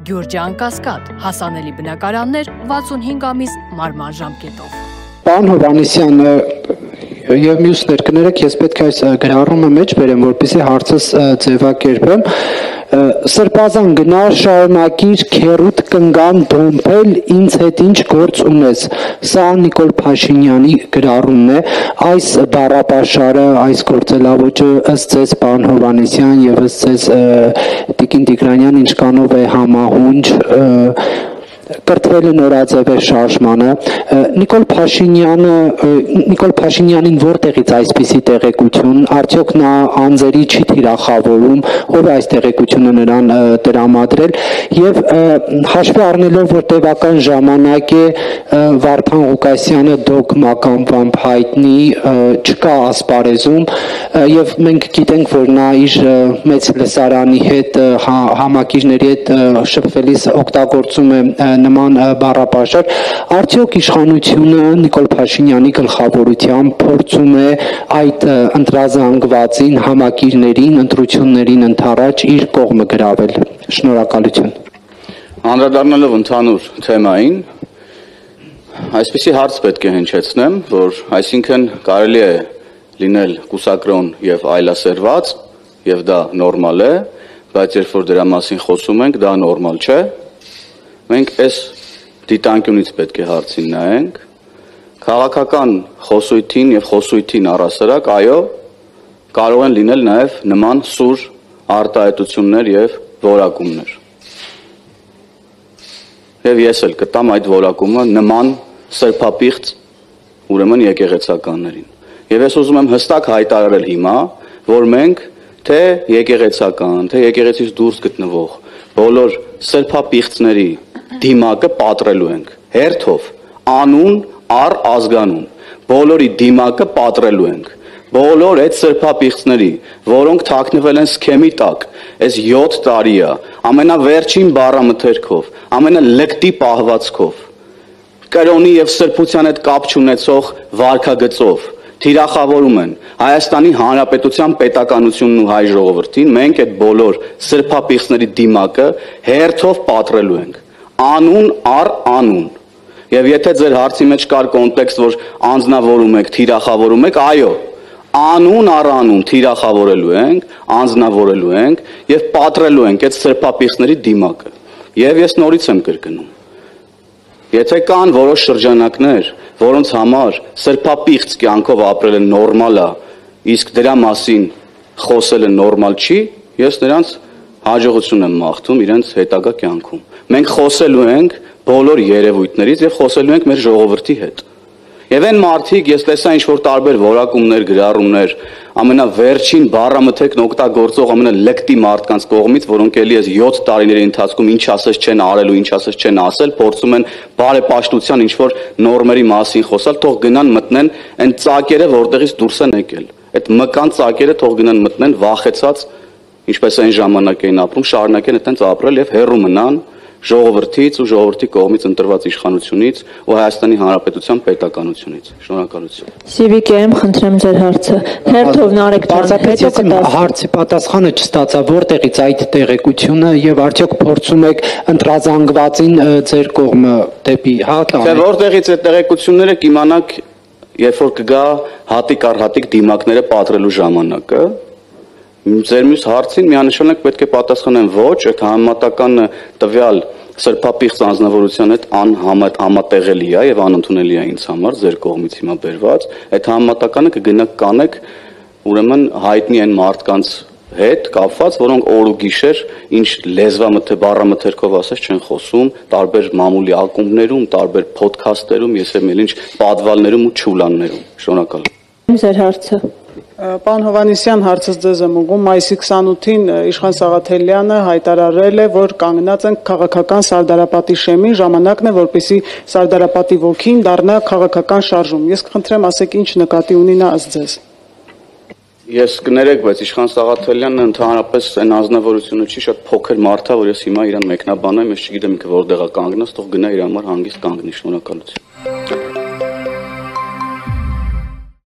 Գյուրջան Կասկադ, հասանելի բնակարաններ 65 ամիս մարման ժամկետով։ Պարոն Հովհաննիսյան, եւ մյուս ներկներեք ես պետք է այս գրառումը մեջ բերեմ, որպեսզի հարցս ձևակերպեմ։ Սրբազան գնա շարունակիր քերուտ կնգան դոմփել ինձ հետ ինչ գործ ունես։ Սա Նիկոլ Փաշինյանի գրառումն է։ Այս բառապաշարը, այս գործելավոճը ըստ ձեզ պարոն Հովհաննիսյան եւ ըստ ձեզ Տիկին Տիգրանյան ինչքանով է համահունչ կրթվել է նորաձև շարժմանը։ Նիկոլ Փաշինյանին որտեղից այսպիսի տեղեկություն, արդյոք նա անձերի չի թիրախավորում, ով է այս տեղեկությունը նրան տրամադրել եւ հաշվի առնելով որ տևական ժամանակ է Վարդան Ղուկասյանը դոգմական բամբ հայտնի չկա ասպարեզում եւ մենք գիտենք որ նա իր մեծ լսարանի հետ համակիրների հետ շփվելիս օգտագործում է նման բառապաշար, արդյոք իշխանությունը Նիկոլ Փաշինյանի գլխավորությամբ փորձում է այդ ընտրազանգվածին, համակիրներին, ընտրություններին ընդառաջ իր կողմը գրավել։ Շնորհակալություն։ Անդրադառնալով ընդհանուր թեմային, այսպիսի հարց պետք է հնչեցնեմ, որ այսինքն կարելի է լինել կուսակրոն եւ այլասերված, եւ դա նորմալ է, բայց երբ որ դրա մասին խոսում ենք, դա նորմալ չէ։ Մենք այս դիտանկյունից պետք է հարցին նայենք, քաղաքական խոսույթին եւ խոսույթին առասարակ, այո, կարող են լինել նաեւ նման սուր արտահայտություններ եւ որակումներ։ Եվ ես էլ կտամ այդ որակումը նման սրբապիղծ ուրեմն եկեղեցականներին։ Եվ ես ուզում եմ հստակ հայտարարել հիմա, որ մենք թե եկեղեցական, թե եկեղեցից դուրս գտնվող բոլոր սրբապիղծների դիմակը պատրելու ենք, հերթով, անուն առ ազգանուն, բոլորի դիմակը պատրելու ենք, բոլոր այդ սրբապիղծների, որոնք թաքնվել են սքեմի տակ, այս 7 տարի է, ամենավերջին բառամթերքով, ամենալկտի պահվածքով, կրոնի եւ սրբության հետ կապ չունեցող վարքագծով, թիրախավորում են Հայաստանի Հանրապետության պետականությունն ու հայ ժողովրդին, մենք այդ բոլոր սրբապիղծների դիմակը հերթով պատրելու ենք, անուն առ անուն, եւ եթե ձեր հարցի մեջ կար կոնտեքստ, որ անձնավորում եք, թիրախավորում եք, այո, անուն առ անուն թիրախավորելու ենք, անձնավորելու ենք եւ պատրելու ենք այդ սրբապիղծների դիմակը։ Եվ ես նորից եմ կրկնում, եթե կան որոշ շրջանակներ, որոնց համար սրբապիղծ կյանքով ապրելը նորմալ է, իսկ դրա մասին խոսելը նորմալ չի, ես նրանց հաջողություն եմ մաղթում իրենց հետագա կյանքում։ Մենք խոսելու ենք բոլոր երևույթներից եւ խոսելու ենք մեր ժողովրդի հետ։ Եվ այն մարդիկ, ես տեսա ինչ-որ տարբեր որակումներ, գրառումներ, ամենավերջին բառամթերքն օգտագործող ամենալկտի մարդկանց կողմից, որոնք էլի այս 7 տարիների ընթացքում ինչ ասես չեն արելու, ինչ ասես չեն ասել, փորձում են բարեպաշտության ինչ-որ նորմերի մասին խոսալ, թող գնան մտնեն այն ծակերը, որտեղից դուրս են եկել։ Այդ մկան ծակերը թող գնան մտնեն վախեցած, ինչպես այն ժամանակ էին ապրում, շարունակեն այդտենց ապրել եւ հեռու մնան ժողովրդից ու ժողովրդի կողմից ընտրված իշխանությունից ու Հայաստանի Հանրապետության պետականությունից։ Շնորհակալություն։ Սիվիկեմ, խնդրեմ ձեր հարցը։ Հերթով Նարեկ ջան, հետո կտա։ Հարցի պատասխանը չստացա, որտեղից այդ տեղեկությունը եւ արդյոք փորձում եք ընտրազանգվածին ձեր կողմը դեպի հատլան։ Թե որտեղից այդ տեղեկությունները կիմանաք, երբ որ կգա հատիկ առ հատիկ դիմակները պատրելու ժամանակը։ Ձեր մյուս հարցին միանշանակ պետք է պատասխանեմ ոչ, այդ համատական տվյալ սրբապիղծ անձնավորության հետ անհամատեղելի է եւ անընդունելի է ինձ համար ձեր կողմից հիմա բերված, այդ համատականը կգնաք կանեք ուրեմն հայտնի են մարդկանց հետ կապված, որոնք օր ու գիշեր ինչ բառամթերքով ասես չեն խոսում, տարբեր մամուլի ակումբներում, տարբեր փոդքասթերում, ես եմ ինչ պատվալներում ու չուլաններում։ Շնորհակալ։ Ձեր հարցը։ Պարոն Հովհաննիսյան, հարցս ձեզ եմ ուղղում, մայիսի 28-ին Իշխան Սաղաթելյանը հայտարարել է, որ կանգնած են քաղաքական Սարդարապատի շեմին, ժամանակն է, որպեսզի Սարդարապատի ոգին դառնա քաղաքական շարժում։ Ես կխնդրեմ, ասեք ինչ նկատի ունի նա ըստ ձեզ։ Ես կներեք, բայց Իշխան Սաղաթելյանը ընդհանրապես այն անձնավորությունը չի, շատ փոքր մարդ է, որ ես հիմա իրան մեկնաբանեմ, ես չգիտեմ ինքը որտեղ է կանգնած, թող գնա իր համար հանգիստ կանգնի։ Շնորհակալություն։